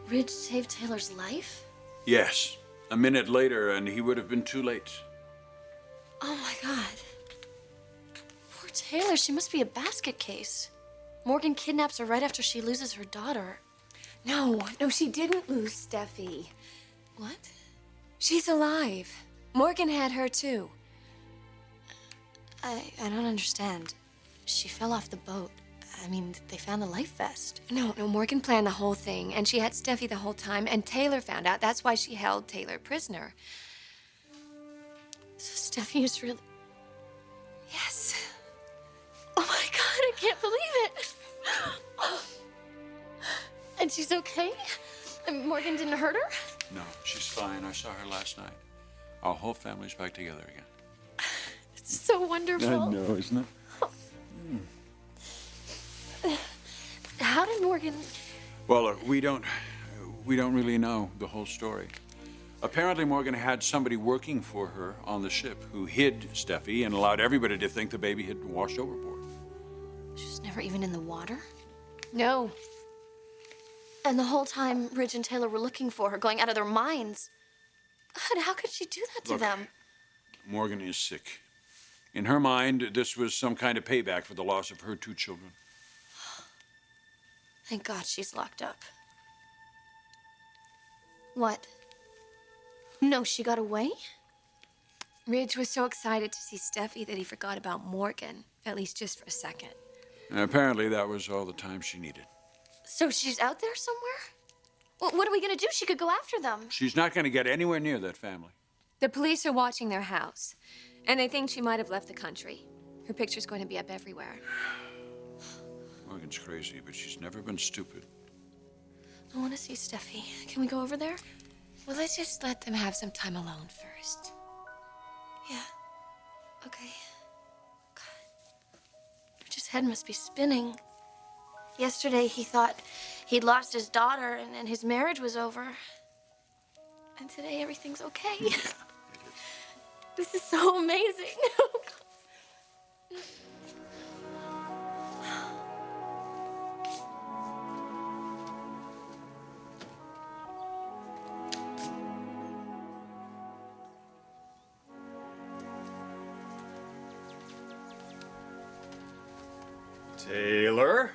Ridge saved Taylor's life? Yes. A minute later, and he would have been too late. Oh, my God. Poor Taylor. She must be a basket case. Morgan kidnaps her right after she loses her daughter. No, she didn't lose Steffi. What? She's alive. Morgan had her, too. I don't understand. She fell off the boat. I mean, they found the life vest. No, Morgan planned the whole thing, and she had Steffi the whole time, and Taylor found out. That's why she held Taylor prisoner. So Steffi is really... Yes. Oh, my God, I can't believe it. And she's okay? And Morgan didn't hurt her? No, she's fine. I saw her last night. Our whole family's back together again. It's so wonderful. I know, isn't it? How did Morgan... Well, look, we don't really know the whole story. Apparently, Morgan had somebody working for her on the ship who hid Steffi and allowed everybody to think the baby had washed overboard. She was never even in the water? No. And the whole time, Ridge and Taylor were looking for her, going out of their minds. God, how could she do that to them? Morgan is sick. In her mind, this was some kind of payback for the loss of her 2 children. Thank God she's locked up. What? No, she got away? Ridge was so excited to see Steffi that he forgot about Morgan, at least just for a second. And apparently, that was all the time she needed. So she's out there somewhere? Well, what are we gonna do? She could go after them. She's not going to get anywhere near that family. The police are watching their house, and they think she might have left the country. Her picture's going to be up everywhere. Morgan's crazy, but she's never been stupid. I want to see Steffi. Can we go over there? Well, let's just let them have some time alone first. Yeah. Okay. God. Ridge's head must be spinning. Yesterday, he thought he'd lost his daughter and his marriage was over. And today, everything's okay. This is so amazing. Taylor,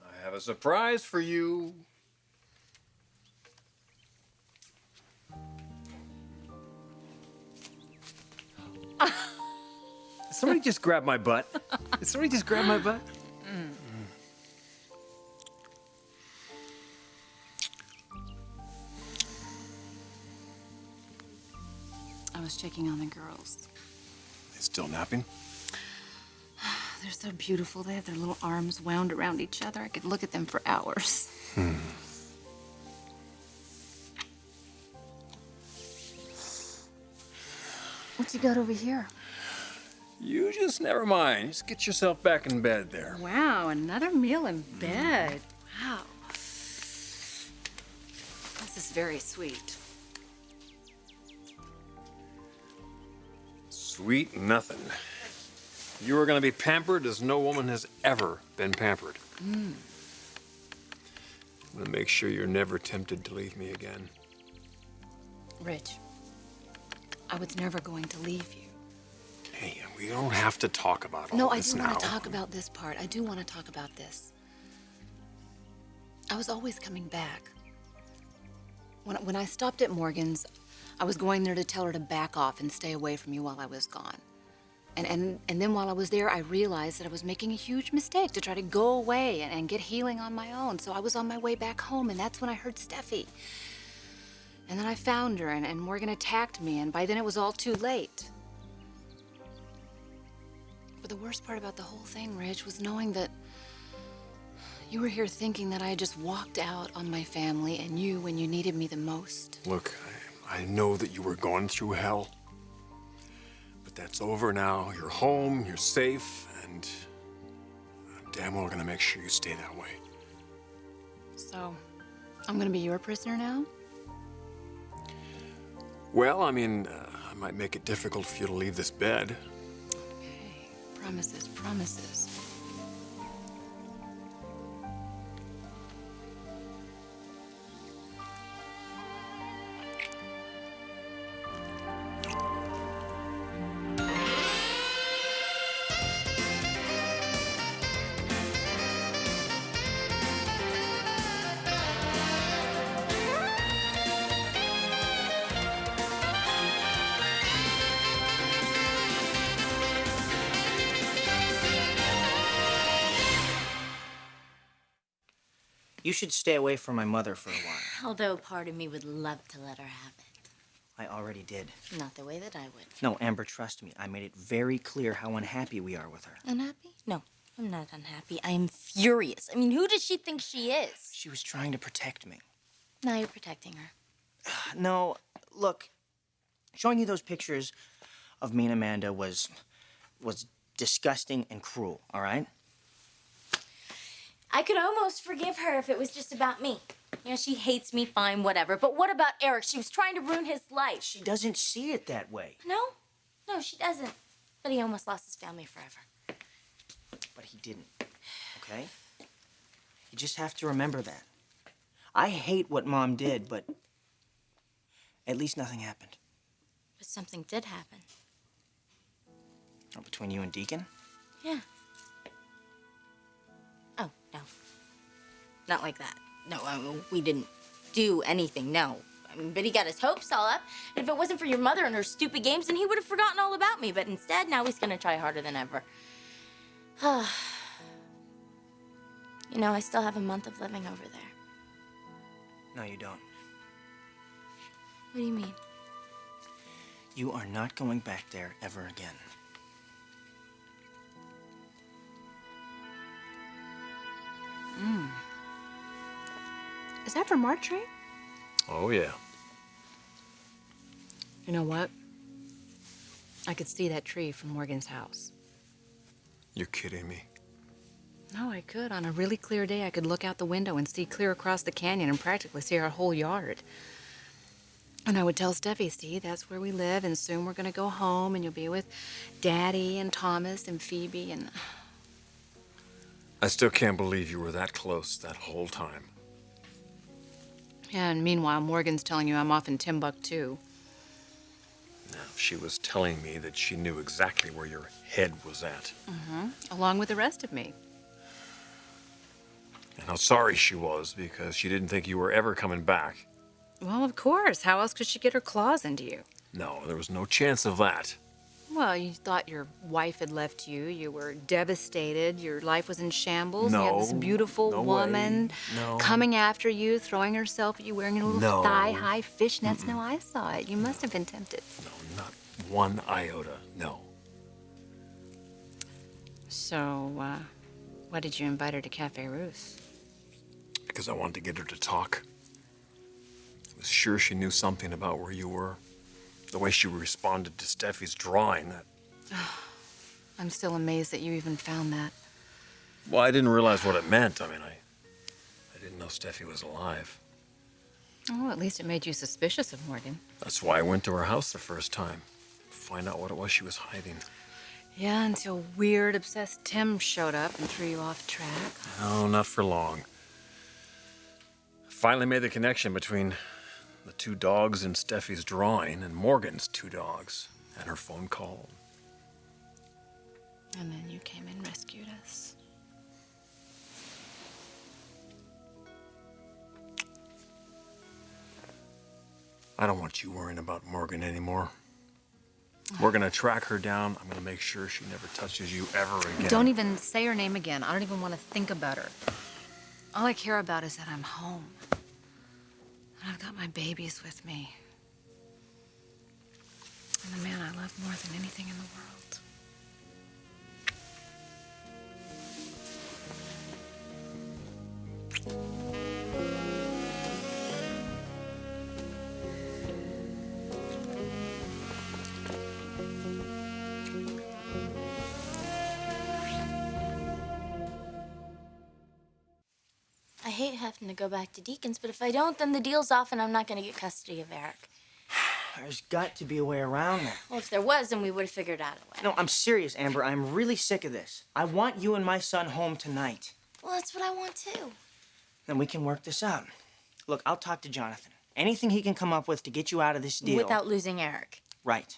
I have a surprise for you. Somebody just grabbed my butt. Did somebody just grab my butt? I was checking on the girls. They still napping? They're so beautiful. They have their little arms wound around each other. I could look at them for hours. What you got over here? You just never mind. Just get yourself back in bed there. Wow, another meal in bed. Wow. This is very sweet. Sweet nothing. You are going to be pampered as no woman has ever been pampered. I'm going to make sure you're never tempted to leave me again. Rich, I was never going to leave you. Hey, we don't have to talk about all No, I this do now. want to talk about this part. I do want to talk about this. I was always coming back. When I stopped at Morgan's, I was going there to tell her to back off and stay away from you while I was gone. And then while I was there, I realized that I was making a huge mistake to try to go away and get healing on my own. So I was on my way back home, and that's when I heard Steffi. And then I found her, and Morgan attacked me, and by then it was all too late. But the worst part about the whole thing, Ridge, was knowing that you were here thinking that I had just walked out on my family and you when you needed me the most. Look, I know that you were going through hell. But that's over now. You're home, you're safe, and I'm damn well gonna make sure you stay that way. So, I'm gonna be your prisoner now? Well, I mean, I might make it difficult for you to leave this bed. Okay, promises, promises. You should stay away from my mother for a while. Although part of me would love to let her have it. I already did. Not the way that I would. No, Amber, trust me. I made it very clear how unhappy we are with her. Unhappy? No, I'm not unhappy. I am furious. I mean, who does she think she is? She was trying to protect me. Now you're protecting her. No, look, showing you those pictures of me and Amanda was disgusting and cruel, all right? I could almost forgive her if it was just about me. You know, she hates me, fine, whatever. But what about Eric? She was trying to ruin his life. She doesn't see it that way. No, she doesn't. But he almost lost his family forever. But he didn't, okay? You just have to remember that. I hate what Mom did, but at least nothing happened. But something did happen. Oh, between you and Deacon? Yeah. Oh, no. Not like that. No, I mean, we didn't do anything, no. I mean, but he got his hopes all up. And if it wasn't for your mother and her stupid games, then he would have forgotten all about me. But instead, now he's gonna try harder than ever. You know, I still have a month of living over there. No, you don't. What do you mean? You are not going back there ever again. Is that from Marjorie? Oh, yeah. You know what? I could see that tree from Morgan's house. You're kidding me. No, I could. On a really clear day, I could look out the window and see clear across the canyon and practically see our whole yard. And I would tell Steffi, see, that's where we live, and soon we're gonna go home, and you'll be with Daddy and Thomas and Phoebe and... I still can't believe you were that close that whole time. Yeah, and meanwhile, Morgan's telling you I'm off in Timbuktu. Now, she was telling me that she knew exactly where your head was at. Along with the rest of me. And how sorry she was because she didn't think you were ever coming back. Well, of course. How else could she get her claws into you? No, there was no chance of that. Well, you thought your wife had left you. You were devastated. Your life was in shambles. You had this No, beautiful no woman way. No. coming after you, throwing herself at you, wearing little No. thigh-high fishnets. No, I saw it. You must have been tempted. No, not one iota. No. So, why did you invite her to Cafe Ruth? Because I wanted to get her to talk. I was sure she knew something about where you were. The way she responded to Steffi's drawing, that... I'm still amazed that you even found that. Well, I didn't realize what it meant. I mean, I didn't know Steffi was alive. Oh, at least it made you suspicious of Morgan. That's why I went to her house the first time. To find out what it was she was hiding. Yeah, until weird, obsessed Tim showed up and threw you off track. No, not for long. I finally made the connection between the two dogs in Steffi's drawing and Morgan's two dogs and her phone call. And then you came and rescued us. I don't want you worrying about Morgan anymore. We're gonna track her down. I'm gonna make sure she never touches you ever again. Don't even say her name again. I don't even want to think about her. All I care about is that I'm home. And I've got my babies with me. And the man I love more than anything in the world. I hate having to go back to Deacon's, but if I don't, then the deal's off and I'm not gonna get custody of Eric. There's got to be a way around that. Well, if there was, then we would have figured out a way. No, I'm serious, Amber. I'm really sick of this. I want you and my son home tonight. Well, that's what I want too. Then we can work this out. Look, I'll talk to Jonathan. Anything he can come up with to get you out of this deal. Without losing Eric. Right.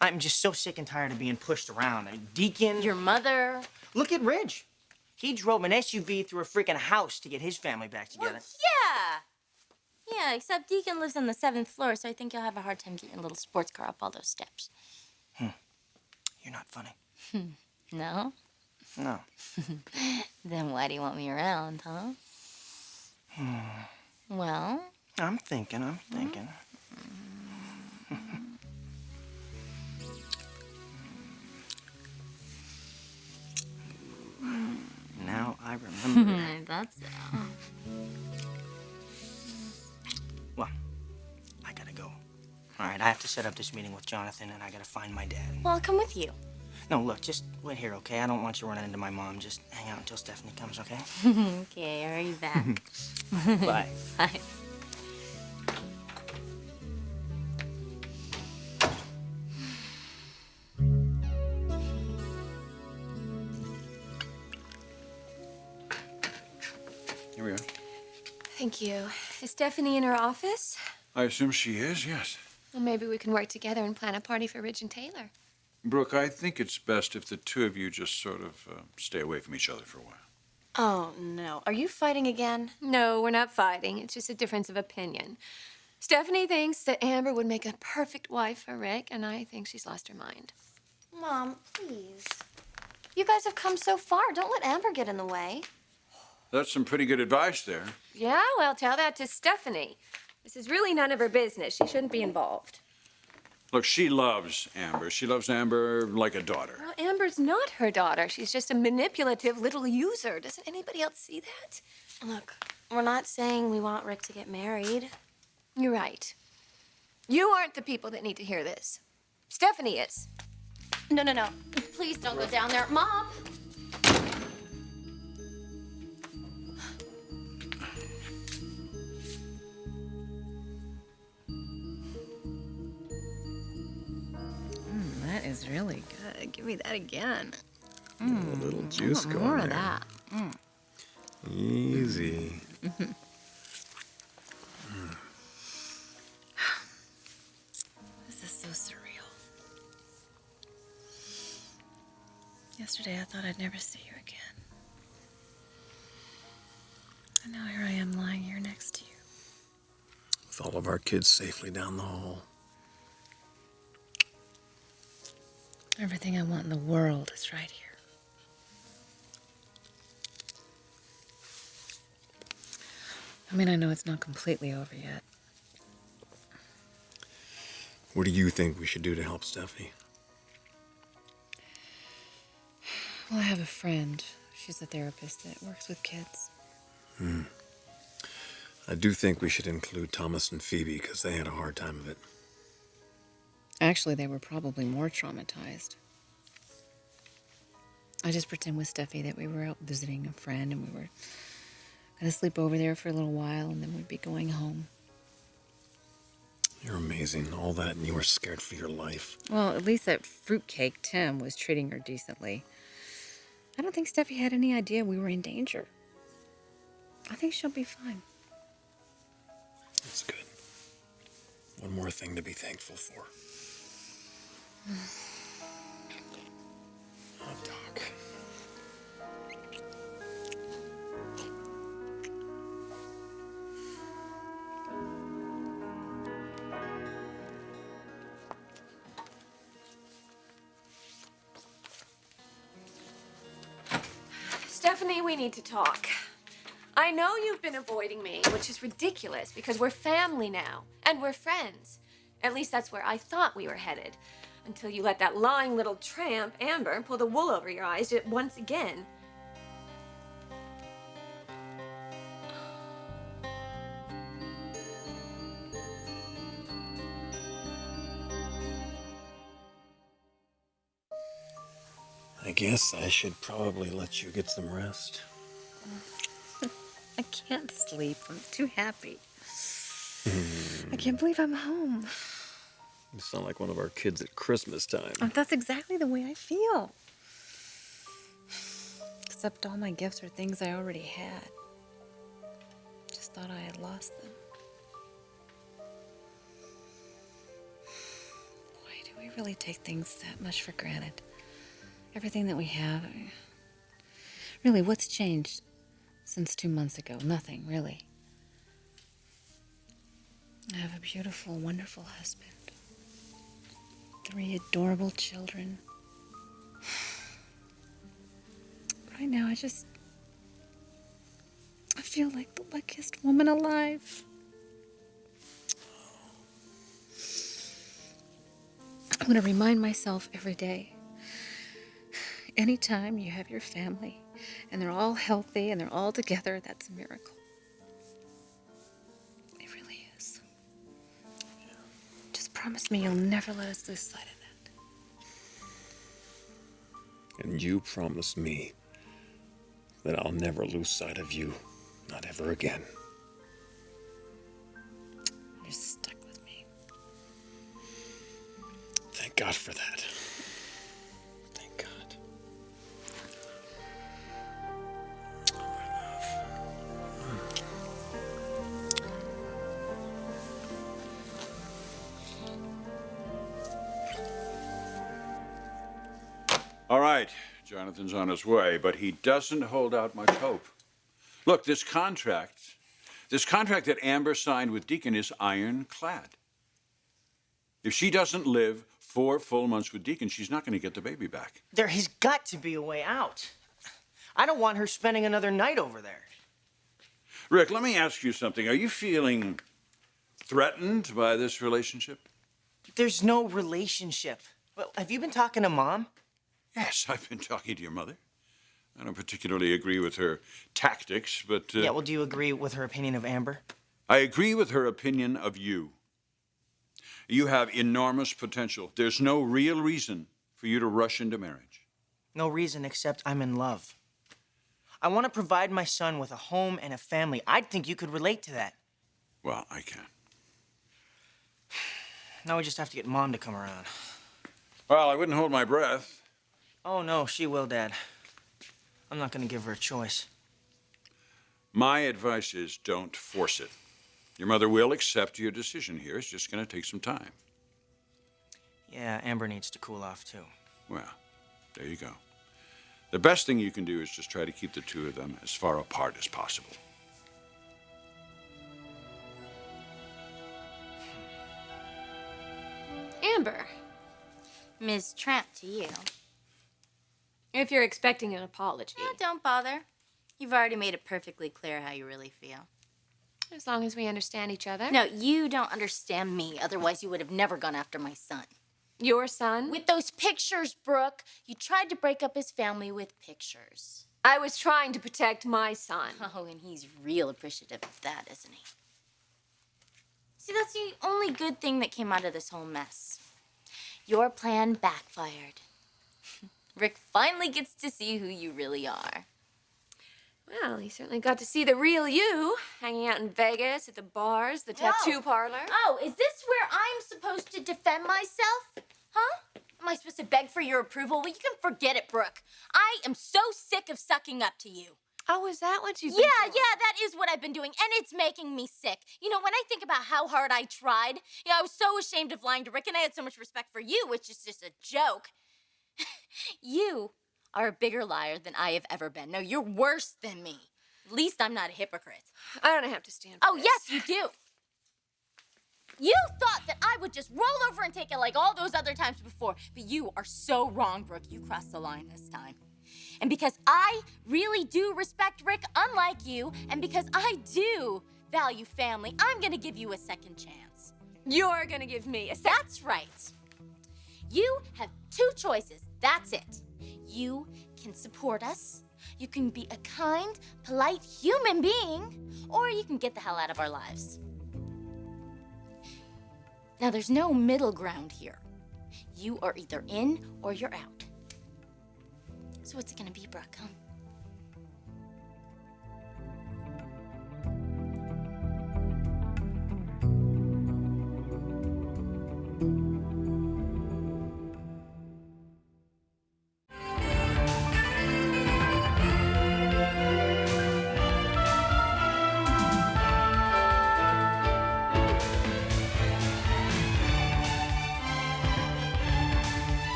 I'm just so sick and tired of being pushed around. I mean, Deacon... Your mother. Look at Ridge. He drove an SUV through a freaking house to get his family back together. Well, yeah. Yeah, except Deacon lives on the 7th floor, so I think you'll have a hard time getting a little sports car up all those steps. You're not funny. No? No. Then why do you want me around, huh? Well? I'm thinking. Now I remember. I thought so. Well, I gotta go. All right, I have to set up this meeting with Jonathan, and I gotta find my dad. Well, I'll come with you. No, look, just wait here, okay? I don't want you running into my mom. Just hang out until Stephanie comes, okay? Okay, I'll be back. Bye. Bye. Here we are. Thank you. Is Stephanie in her office? I assume she is, yes. Well, maybe we can work together and plan a party for Ridge and Taylor. Brooke, I think it's best if the two of you just sort of stay away from each other for a while. Oh, no. Are you fighting again? No, we're not fighting. It's just a difference of opinion. Stephanie thinks that Amber would make a perfect wife for Rick, and I think she's lost her mind. Mom, please. You guys have come so far. Don't let Amber get in the way. That's some pretty good advice there. Yeah, well, tell that to Stephanie. This is really none of her business. She shouldn't be involved. Look, she loves Amber. She loves Amber like a daughter. Well, Amber's not her daughter. She's just a manipulative little user. Doesn't anybody else see that? Look, we're not saying we want Rick to get married. You're right. You aren't the people that need to hear this. Stephanie is. No. Please don't go down there. Mom! That is really good. Give me that again. A little juice going More there. of that. Easy. This is so surreal. Yesterday, I thought I'd never see you again. And now here I am lying here next to you. With all of our kids safely down the hall. Everything I want in the world is right here. I mean, I know it's not completely over yet. What do you think we should do to help Steffi? Well, I have a friend. She's a therapist that works with kids. I do think we should include Thomas and Phoebe because they had a hard time of it. Actually, they were probably more traumatized. I just pretend with Steffi that we were out visiting a friend and we were going to sleep over there for a little while and then we'd be going home. You're amazing. All that, and you were scared for your life. Well, at least that fruitcake Tim was treating her decently. I don't think Steffi had any idea we were in danger. I think she'll be fine. That's good. One more thing to be thankful for. Oh, Doc. Stephanie, we need to talk. I know you've been avoiding me, which is ridiculous because we're family now and we're friends. At least that's where I thought we were headed. Until you let that lying little tramp, Amber, pull the wool over your eyes once again. I guess I should probably let you get some rest. I can't sleep. I'm too happy. I can't believe I'm home. You sound like one of our kids at Christmas time. Oh, that's exactly the way I feel. Except all my gifts are things I already had. Just thought I had lost them. Why do we really take things that much for granted? Everything that we have. Really, what's changed since 2 months ago? Nothing, really. I have a beautiful, wonderful husband. 3 adorable children. Right now, I feel like the luckiest woman alive. I'm going to remind myself every day. Anytime you have your family and they're all healthy and they're all together, that's a miracle. It really is. Just promise me you'll never let us lose sight of that. And you promise me that I'll never lose sight of you. Not ever again. You're stuck with me. Thank God for that. Thank God. All right, Jonathan's on his way, but he doesn't hold out much hope. Look, this contract that Amber signed with Deacon is ironclad. If she doesn't live 4 full months with Deacon, she's not going to get the baby back. There has got to be a way out. I don't want her spending another night over there. Rick, let me ask you something. Are you feeling threatened by this relationship? There's no relationship. Well, have you been talking to Mom? Yes, I've been talking to your mother. I don't particularly agree with her tactics, but... Yeah, well, do you agree with her opinion of Amber? I agree with her opinion of you. You have enormous potential. There's no real reason for you to rush into marriage. No reason except I'm in love. I want to provide my son with a home and a family. I think you could relate to that. Well, I can. Now we just have to get Mom to come around. Well, I wouldn't hold my breath. Oh, no, she will, Dad. I'm not going to give her a choice. My advice is don't force it. Your mother will accept your decision here. It's just going to take some time. Yeah, Amber needs to cool off, too. Well, there you go. The best thing you can do is just try to keep the two of them as far apart as possible. Amber, Ms. Tramp to you. if you're expecting an apology, No, don't bother. You've already made it perfectly clear how you really feel. as long as we understand each other. No, you don't understand me. Otherwise, you would have never gone after my son. Your son? With those pictures, Brooke, you tried to break up his family with pictures. I was trying to protect my son. Oh, and he's real appreciative of that, isn't he? See, that's the only good thing that came out of this whole mess. Your plan backfired. Rick finally gets to see who you really are. Well, he certainly got to see the real you, hanging out in Vegas, at the bars, the tattoo parlor. Oh, is this where I'm supposed to defend myself? Huh? Am I supposed to beg for your approval? Well, you can forget it, Brooke. I am so sick of sucking up to you. Oh, is that what you've been Yeah, doing? that is what I've been doing, and it's making me sick. You know, when I think about how hard I tried, I was so ashamed of lying to Rick, and I had so much respect for you, which is just a joke. You are a bigger liar than I have ever been. No, you're worse than me. At least I'm not a hypocrite. I don't have to stand for Oh, this. yes, you do. You thought that I would just roll over and take it like all those other times before, but you are so wrong, Brooke. You crossed the line this time. And because I really do respect Rick, unlike you, and because I do value family, I'm gonna give you a second chance. You're gonna give me a second. That's right. You have 2 choices. That's it. You can support us, you can be a kind, polite human being, or you can get the hell out of our lives. Now, there's no middle ground here. You are either in or you're out. So what's it gonna be, Brooke, huh?